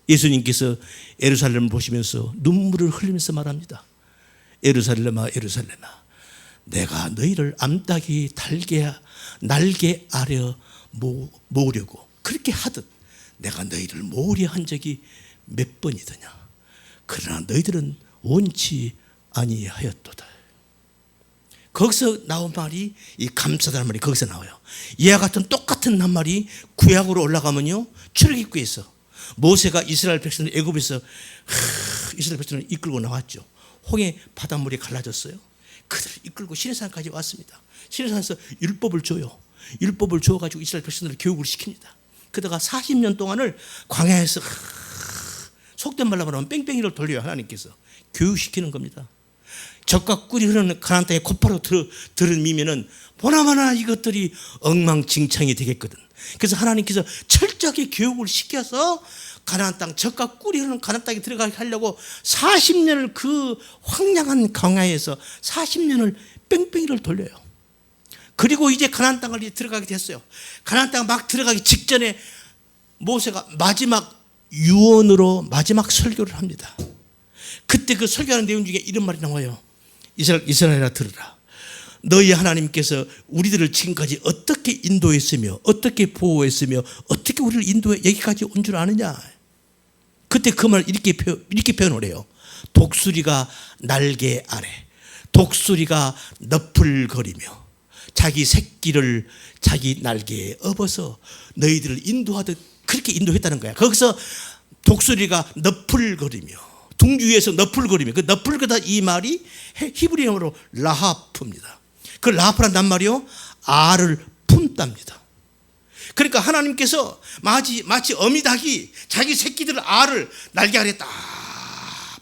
B: 예수님께서 예루살렘을 보시면서 눈물을 흘리면서 말합니다. 예루살렘아, 예루살렘아, 내가 너희를 암탉이 날개 아래 모으려고 그렇게 하듯 내가 너희를 모으려 한 적이 몇 번이더냐. 그러나 너희들은 원치 아니하였도다. 거기서 나온 말이 이 감싸다는 말이 거기서 나와요. 이와 같은 똑같은 낱말이 구약으로 올라가면요, 출애굽기에서 모세가 이스라엘 백성을 애굽에서 이스라엘 백성을 이끌고 나왔죠. 홍해 바닷물이 갈라졌어요. 그들을 이끌고 시내산까지 왔습니다. 시내산에서 율법을 줘요. 율법을 줘가지고 이스라엘 백성들을 교육을 시킵니다. 그러다가 40년 동안을 광야에서 속된 말로 말하면 뺑뺑이를 돌려요. 하나님께서 교육시키는 겁니다. 적과 꿀이 흐르는 가나안 땅에 곧바로 들으면은 보나마나 이것들이 엉망진창이 되겠거든. 그래서 하나님께서 철저하게 교육을 시켜서 가나안 땅, 적과 꿀이 흐르는 가나안 땅에 들어가게 하려고 40년을 그 황량한 광야에서 40년을 뺑뺑이를 돌려요. 그리고 이제 가나안 땅을 들어가게 됐어요. 가나안 땅 막 들어가기 직전에 모세가 마지막 유언으로 마지막 설교를 합니다. 그때 그 설교하는 내용 중에 이런 말이 나와요. 이스라엘아 들으라. 너희 하나님께서 우리들을 지금까지 어떻게 인도했으며 어떻게 보호했으며 어떻게 우리를 인도해 여기까지 온 줄 아느냐. 그때 그 말을 이렇게 표현을 해요. 독수리가 날개 아래, 독수리가 너풀거리며 자기 새끼를 자기 날개에 업어서 너희들을 인도하듯 그렇게 인도했다는 거야. 거기서 독수리가 너풀거리며 둥지 위에서 너풀거리며, 그 너풀거리다 이 말이 히브리어로 라하프입니다. 그 라하프란 낱말이요, 알을 품답니다. 그러니까 하나님께서 마치 어미닭이 자기 새끼들 알을 날개 아래 딱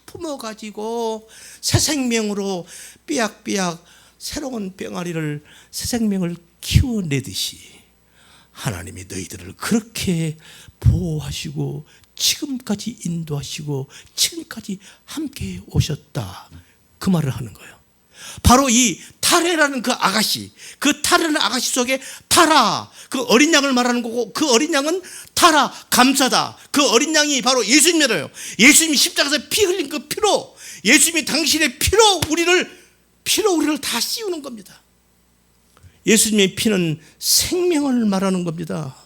B: 품어가지고 새 생명으로 삐약삐약 새로운 병아리를 새 생명을 키워내듯이 하나님이 너희들을 그렇게 보호하시고 지금까지 인도하시고 지금까지 함께 오셨다. 그 말을 하는 거예요. 바로 이 타레라는 그 아가씨, 그 타레라는 아가씨 속에 타라, 그 어린 양을 말하는 거고, 그 어린 양은 타라, 감사다. 그 어린 양이 바로 예수님이래요. 예수님이 십자가에서 피 흘린 그 피로, 예수님이 당신의 피로 우리를 다 씌우는 겁니다. 예수님의 피는 생명을 말하는 겁니다.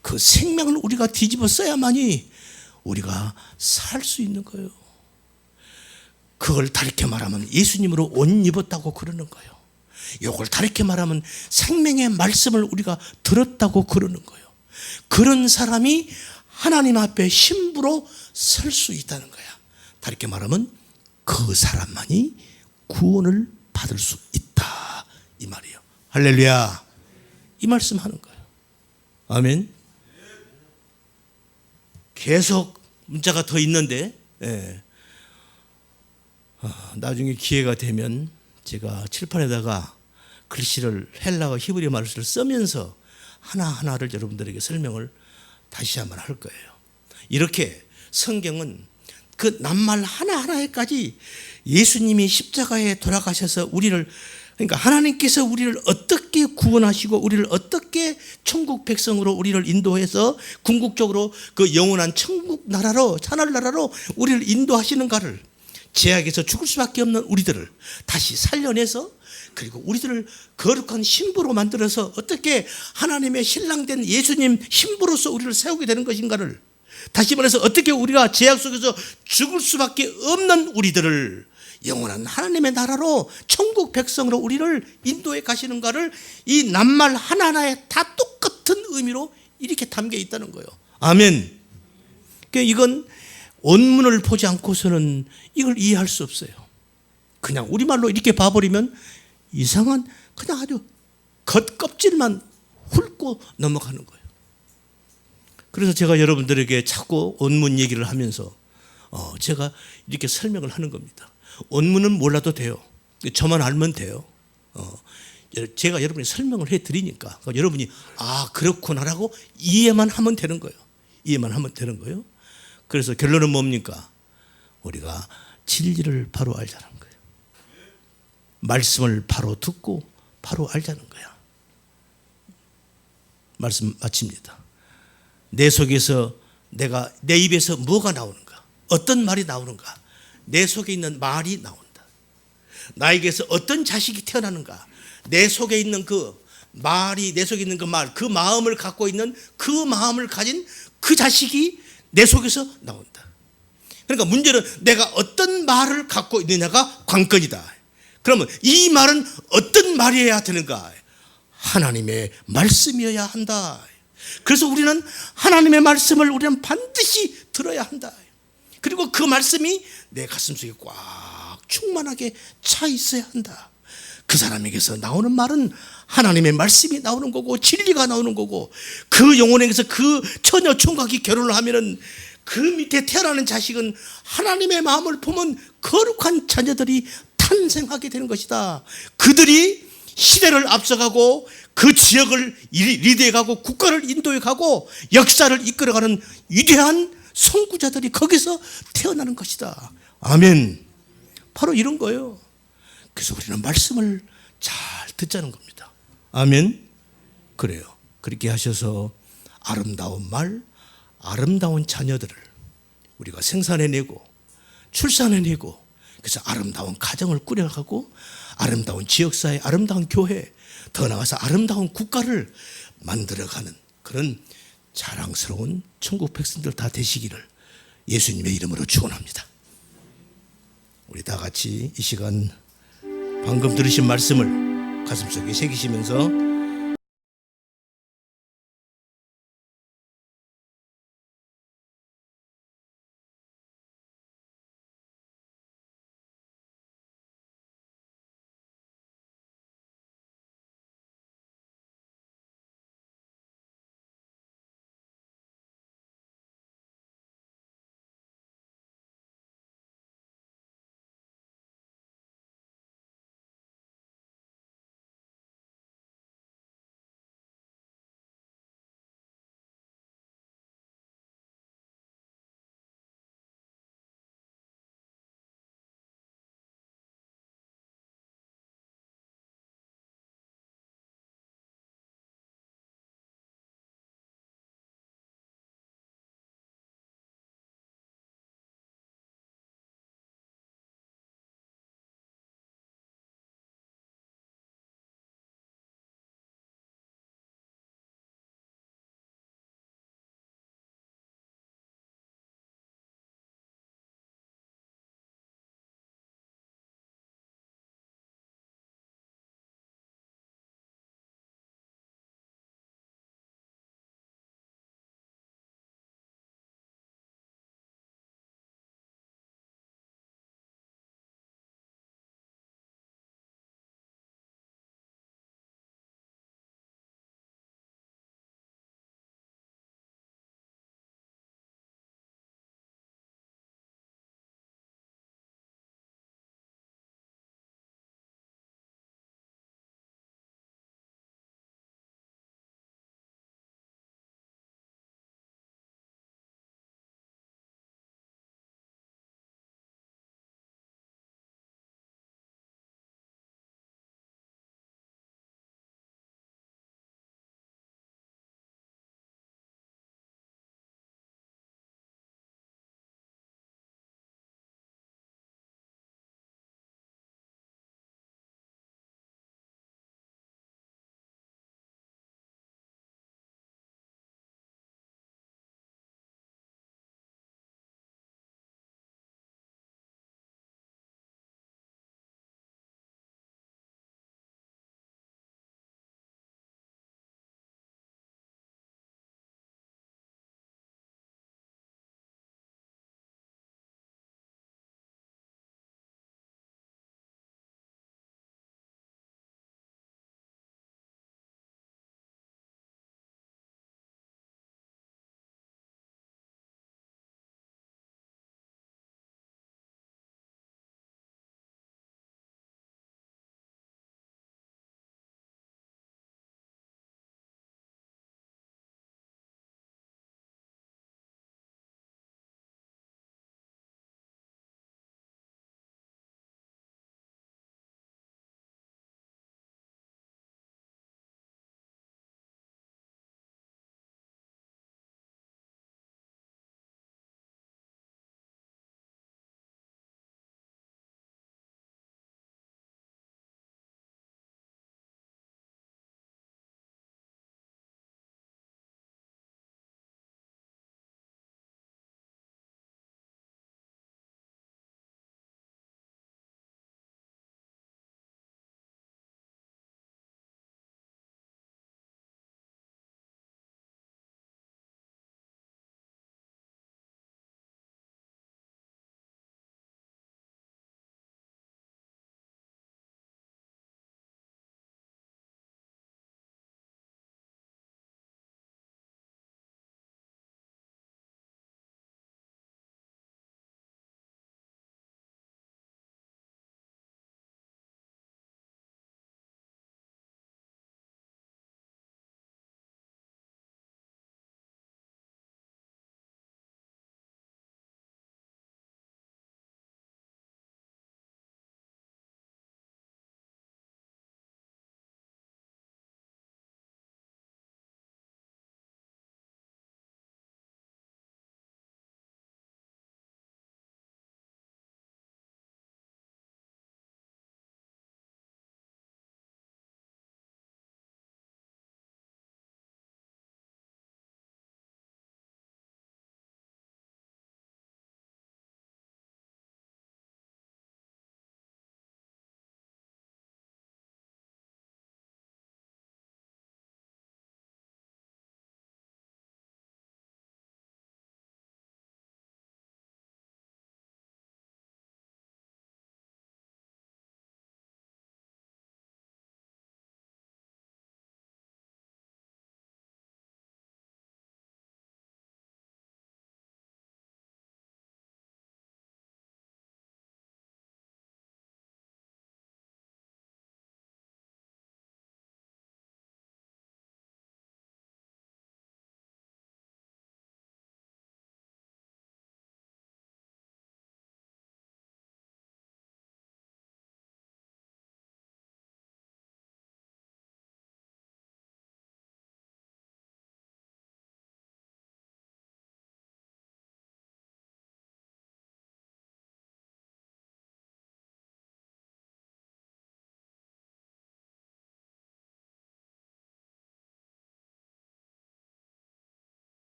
B: 그 생명을 우리가 뒤집어 써야만이 우리가 살 수 있는 거예요. 그걸 다르게 말하면 예수님으로 옷 입었다고 그러는 거예요. 이걸 다르게 말하면 생명의 말씀을 우리가 들었다고 그러는 거예요. 그런 사람이 하나님 앞에 신부로 설 수 있다는 거야. 다르게 말하면 그 사람만이 구원을 받을 수 있다, 이 말이에요. 할렐루야. 이 말씀 하는 거예요. 아멘. 계속 문자가 더 있는데, 나중에 기회가 되면 제가 칠판에다가 글씨를 헬라어 히브리 말을 쓰면서 하나하나를 여러분들에게 설명을 다시 한번 할 거예요. 이렇게 성경은 그 낱말 하나하나에까지 예수님이 십자가에 돌아가셔서 우리를, 그러니까 하나님께서 우리를 어떻게 구원하시고 우리를 어떻게 천국 백성으로 우리를 인도해서 궁극적으로 그 영원한 천국 나라로, 하늘나라로 우리를 인도하시는가를, 죄악에서 죽을 수밖에 없는 우리들을 다시 살려내서, 그리고 우리들을 거룩한 신부로 만들어서 어떻게 하나님의 신랑된 예수님 신부로서 우리를 세우게 되는 것인가를, 다시 말해서 어떻게 우리가 죄악 속에서 죽을 수밖에 없는 우리들을 영원한 하나님의 나라로 천국 백성으로 우리를 인도해 가시는가를 이 낱말 하나하나에 다 똑같은 의미로 이렇게 담겨 있다는 거예요. 아멘. 그러니까 이건 원문을 보지 않고서는 이걸 이해할 수 없어요. 그냥 우리말로 이렇게 봐버리면 이상한, 그냥 아주 겉껍질만 훑고 넘어가는 거예요. 그래서 제가 여러분들에게 자꾸 원문 얘기를 하면서 제가 이렇게 설명을 하는 겁니다. 원문은 몰라도 돼요. 저만 알면 돼요. 제가 여러분이 설명을 해드리니까 여러분이 아 그렇구나라고 이해만 하면 되는 거예요. 이해만 하면 되는 거예요. 그래서 결론은 뭡니까? 우리가 진리를 바로 알자는 거예요. 말씀을 바로 듣고 바로 알자는 거야. 말씀 마칩니다. 내 속에서 내 입에서 뭐가 나오는가? 어떤 말이 나오는가? 내 속에 있는 말이 나온다. 나에게서 어떤 자식이 태어나는가? 내 속에 있는 그 말이, 내 속에 있는 그 말, 그 마음을 갖고 있는 그 마음을 가진 그 자식이 내 속에서 나온다. 그러니까 문제는 내가 어떤 말을 갖고 있느냐가 관건이다. 그러면 이 말은 어떤 말이어야 되는가? 하나님의 말씀이어야 한다. 그래서 우리는 하나님의 말씀을 우리는 반드시 들어야 한다. 그리고 그 말씀이 내 가슴속에 꽉 충만하게 차 있어야 한다. 그 사람에게서 나오는 말은 하나님의 말씀이 나오는 거고 진리가 나오는 거고, 그 영혼에게서 그 처녀 총각이 결혼을 하면은 그 밑에 태어나는 자식은 하나님의 마음을 보면 거룩한 자녀들이 탄생하게 되는 것이다. 그들이 시대를 앞서가고 그 지역을 리드해가고 국가를 인도해가고 역사를 이끌어가는 위대한 선구자들이 거기서 태어나는 것이다. 아멘. 바로 이런 거예요. 그래서 우리는 말씀을 잘 듣자는 겁니다. 아멘. 그래요. 그렇게 하셔서 아름다운 말, 아름다운 자녀들을 우리가 생산해내고 출산해내고, 그래서 아름다운 가정을 꾸려가고 아름다운 지역사회, 아름다운 교회, 더 나아가서 아름다운 국가를 만들어가는 그런 자랑스러운 천국 백성들 다 되시기를 예수님의 이름으로 축원합니다. 우리 다 같이 이 시간 방금 들으신 말씀을 가슴속에 새기시면서